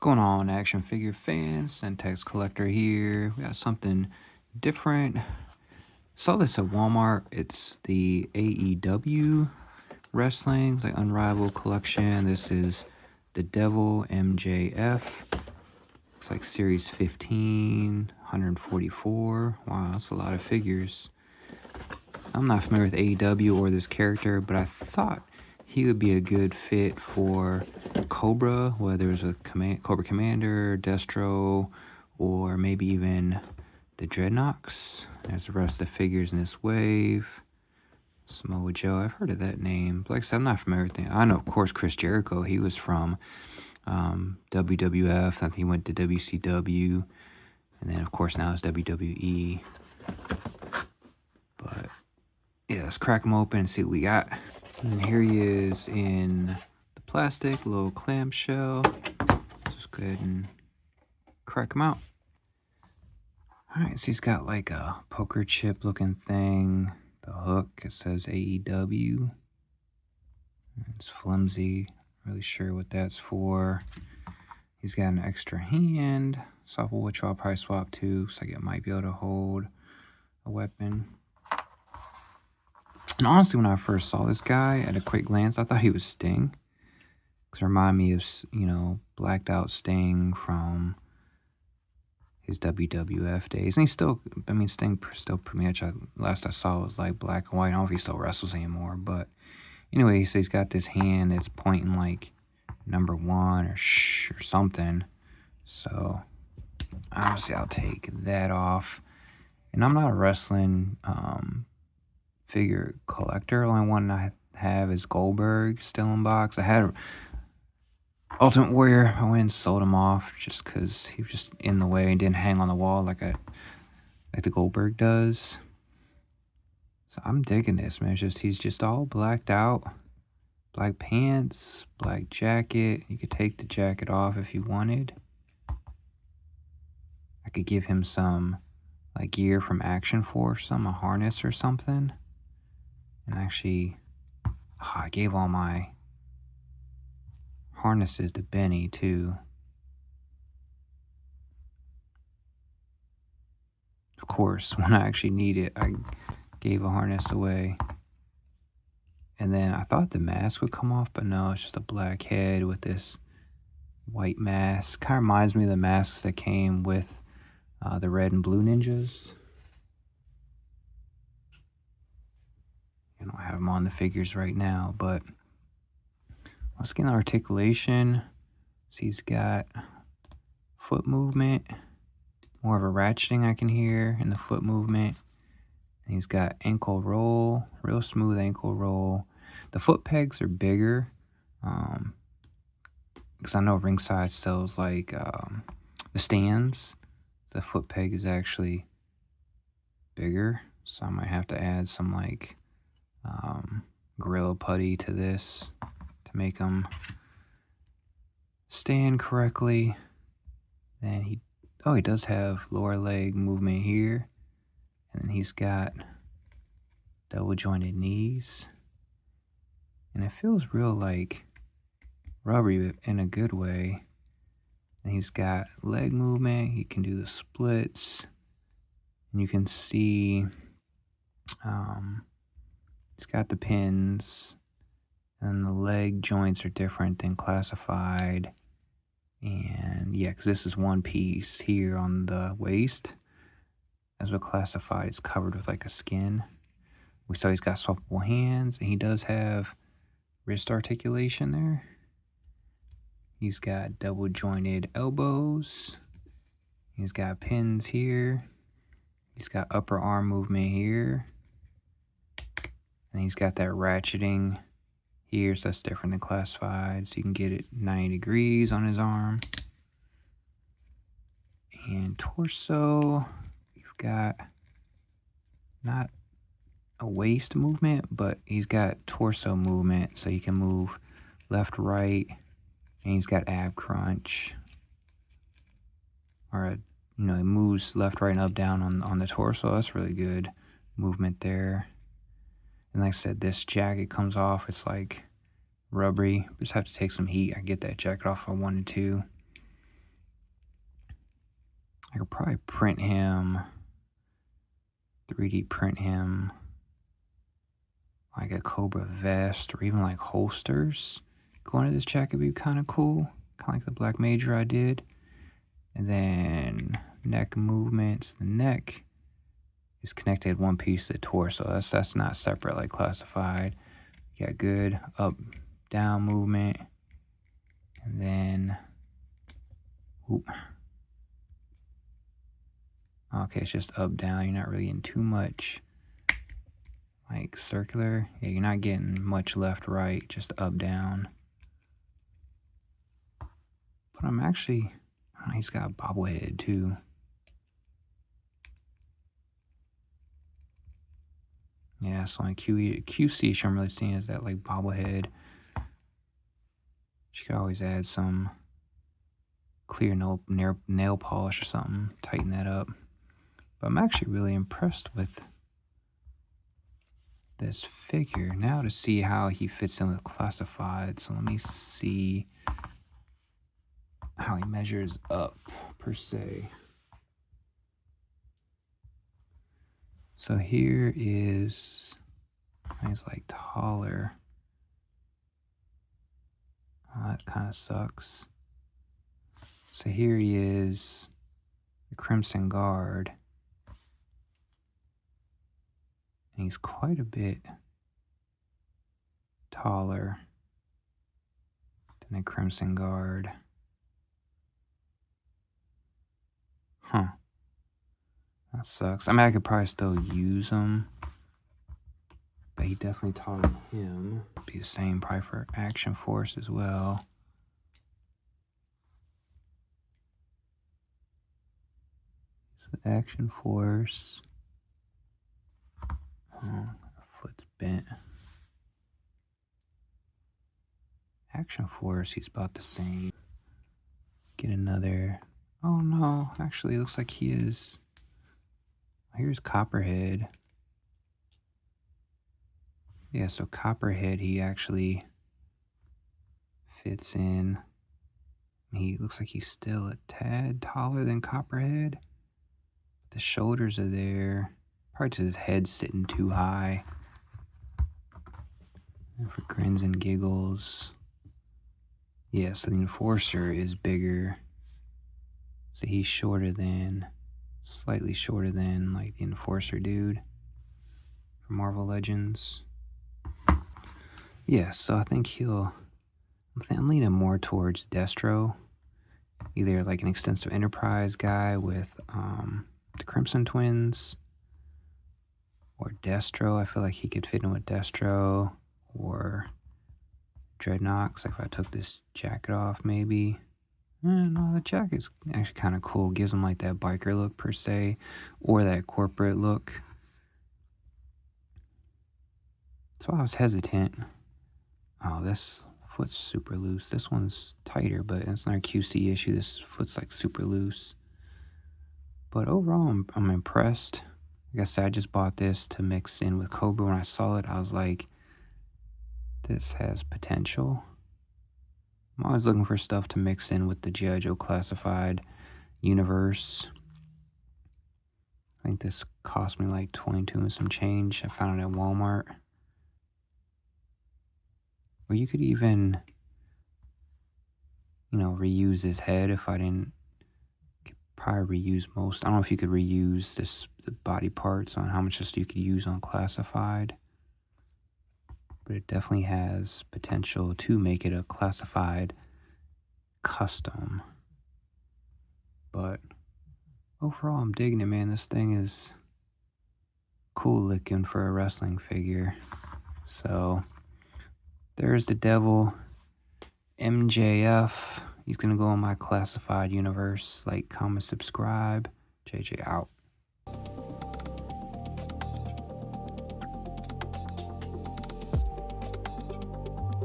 Going on, action figure fans? Centex Collector here. We got something different. Saw this at Walmart. It's the AEW wrestling, like Unrivaled collection. This is the Devil MJF. Looks like series 15, 144. Wow, that's a lot of figures. I'm not familiar with AEW or this character, but I thought he would be a good fit for Cobra, whether it's a Cobra Commander, Destro, or maybe even the Dreadnoks. There's the rest of the figures in this wave. Samoa Joe, I've heard of that name. Like I said, I'm not familiar with that. I know, of course, Chris Jericho. He was from WWF. I think he went to WCW. And then, of course, now it's WWE. But, yeah, let's crack him open and see what we got. And here he is in the plastic, little clamshell. Just go ahead and crack him out. Alright, so he's got like a poker chip looking thing. The hook, it says AEW. It's flimsy. Not really sure what that's for. He's got an extra hand. Softball, which I'll probably swap to, so it might be able to hold a weapon. And honestly, when I first saw this guy at a quick glance, I thought he was Sting. Because it reminded me of, you know, blacked out Sting from his WWF days. And he's still, I mean, Sting still pretty much, last I saw was like black and white. I don't know if he still wrestles anymore. But anyway, so he's got this hand that's pointing like number 1 or or something. So obviously I'll take that off. And I'm not a wrestling figure collector. Only one I have is Goldberg still in box. I had Ultimate Warrior. I went and sold him off just because he was just in the way and didn't hang on the wall like the Goldberg does. So I'm digging this, man. He's just all blacked out. Black pants, black jacket. You could take the jacket off if you wanted. I could give him some like gear from Action Force, a harness or something. And actually, I gave all my harnesses to Benny too. Of course, when I actually need it, I gave a harness away. And then I thought the mask would come off, but no, it's just a black head with this white mask. Kind of reminds me of the masks that came with the red and blue ninjas. I don't have them on the figures right now, but let's get an articulation. So he's got foot movement, more of a ratcheting I can hear in the foot movement. And he's got ankle roll, real smooth ankle roll. The foot pegs are bigger, because I know Ringside sells like the stands. The foot peg is actually bigger, so I might have to add some like Gorilla Putty to this to make them stand correctly. Then he does have lower leg movement here, and then he's got double jointed knees, and it feels real like rubbery in a good way. And he's got leg movement. He can do the splits, and you can see he's got the pins, and the leg joints are different than classified. And yeah, because this is one piece here on the waist. As what classified is covered with like a skin. We saw he's got swappable hands, and he does have wrist articulation there. He's got double jointed elbows. He's got pins here. He's got upper arm movement here. And he's got that ratcheting here, so that's different than classified. So you can get it 90 degrees on his arm. And torso, you've got not a waist movement, but he's got torso movement, so you can move left, right, and he's got ab crunch. Or, you know, it moves left, right, and up, down on the torso. That's really good movement there. And like I said, this jacket comes off. It's like rubbery. Just have to take some heat. I get that jacket off if I wanted to. I could probably print him, 3D print him like a Cobra vest or even like holsters. Going to this jacket would be kind of cool. Kind of like the Black Major I did. And then neck movements. The neck is connected one piece to the torso. That's not separate like classified. You got good up, down movement. And then, okay, it's just up, down. You're not really getting too much like circular. Yeah, you're not getting much left, right, just up, down. But I'm actually, oh, he's got a bobblehead too. Yeah, so on QC, I'm really seeing is that like bobblehead. You could always add some clear nail polish or something, tighten that up. But I'm actually really impressed with this figure. Now to see how he fits in with classified. So let me see how he measures up per se. So here is, he's like taller. Oh, that kind of sucks. So here he is, the Crimson Guard. And he's quite a bit taller than the Crimson Guard. Huh. That sucks. I mean, I could probably still use him. But he definitely taller than him. Be the same probably for Action Force as well. So Action Force. Oh, foot's bent. Action Force, he's about the same. Get another. Oh no, actually it looks like he is. Here's Copperhead. Yeah, so Copperhead, he actually fits in. He looks like he's still a tad taller than Copperhead. The shoulders are there. Probably just his head's sitting too high. And for grins and giggles. Yeah, so the Enforcer is bigger. So he's shorter than, slightly shorter than like the Enforcer dude from Marvel Legends. Yeah, so I think I'm leaning more towards Destro. Either like an Extensive Enterprise guy with the Crimson Twins. Or Destro, I feel like he could fit in with Destro. Or Dreadnoks, like if I took this jacket off maybe. No, the jacket's actually kind of cool. Gives him like that biker look per se. Or that corporate look. So I was hesitant. Oh, this foot's super loose. This one's tighter, but it's not a QC issue. This foot's like super loose. But overall, I'm impressed. Like I said, I just bought this to mix in with Cobra. When I saw it, I was like, this has potential. I'm always looking for stuff to mix in with the G.I. Joe Classified universe. I think this cost me like $22 and some change. I found it at Walmart. Or you could even, reuse his head if I didn't. Could probably reuse most. I don't know if you could reuse the body parts on how much just you could use on Classified. But it definitely has potential to make it a Classified custom. But overall, I'm digging it, man. This thing is cool looking for a wrestling figure. So there's the devil, MJF. He's gonna go in my Classified universe. Like, comment, subscribe. JJ out.